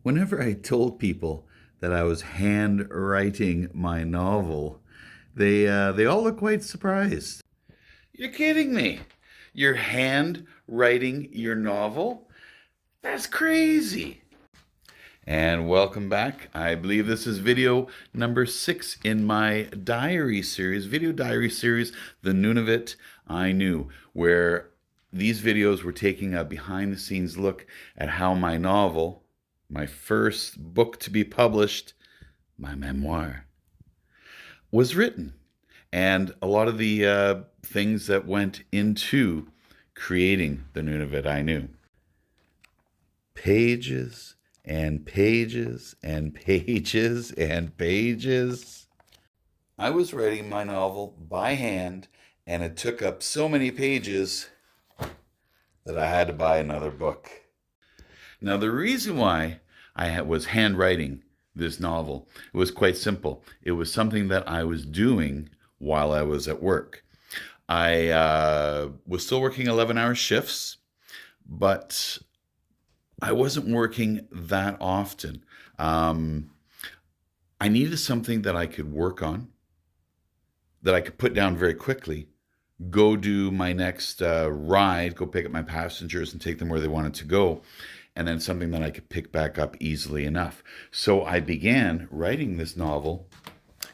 Whenever I told people that I was handwriting my novel, they all look quite surprised. You're kidding me. You're handwriting your novel? That's crazy. And welcome back. I believe this is video number 6 in my diary series, video diary series, The Nunavut I Knew, where these videos were taking a behind the scenes look at how my novel, my first book to be published, my memoir, was written. And a lot of the things that went into creating The Nunavut I Knew. Pages and pages and pages and pages. I was writing my novel by hand, and it took up so many pages that I had to buy another book. Now, the reason why I was handwriting this novel was quite simple. It was something that I was doing while I was at work. I was still working 11-hour shifts, but I wasn't working that often. I needed something that I could work on, that I could put down very quickly, go do my next ride, go pick up my passengers and take them where they wanted to go, and then something that I could pick back up easily enough. So I began writing this novel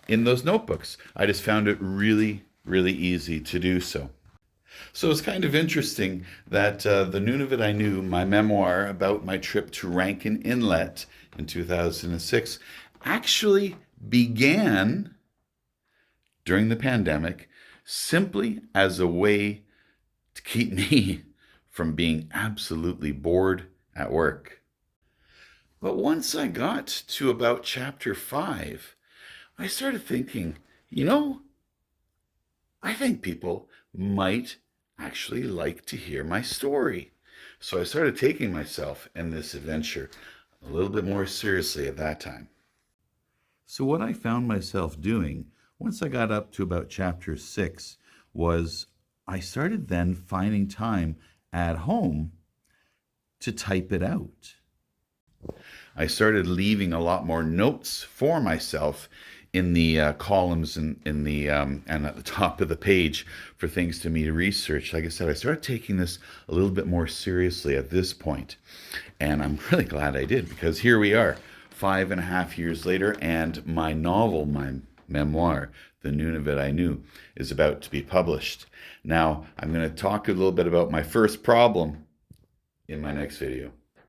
in those notebooks. I just found it really, really easy to do so. So it's kind of interesting that The Nunavut I Knew, my memoir about my trip to Rankin Inlet in 2006, actually began during the pandemic simply as a way to keep me from being absolutely bored at work. But once I got to about chapter 5, I started thinking, I think people might actually like to hear my story. So I started taking myself and this adventure a little bit more seriously at that time. So what I found myself doing once I got up to about chapter 6 was I started then finding time at home to type it out. I started leaving a lot more notes for myself in the columns and and at the top of the page for things to me to research. Like I said, I started taking this a little bit more seriously at this point, and I'm really glad I did, because here we are 5.5 years later, and my novel, my memoir, The Nunavut I Knew, is about to be published. Now, I'm going to talk a little bit about my first problem in my next video.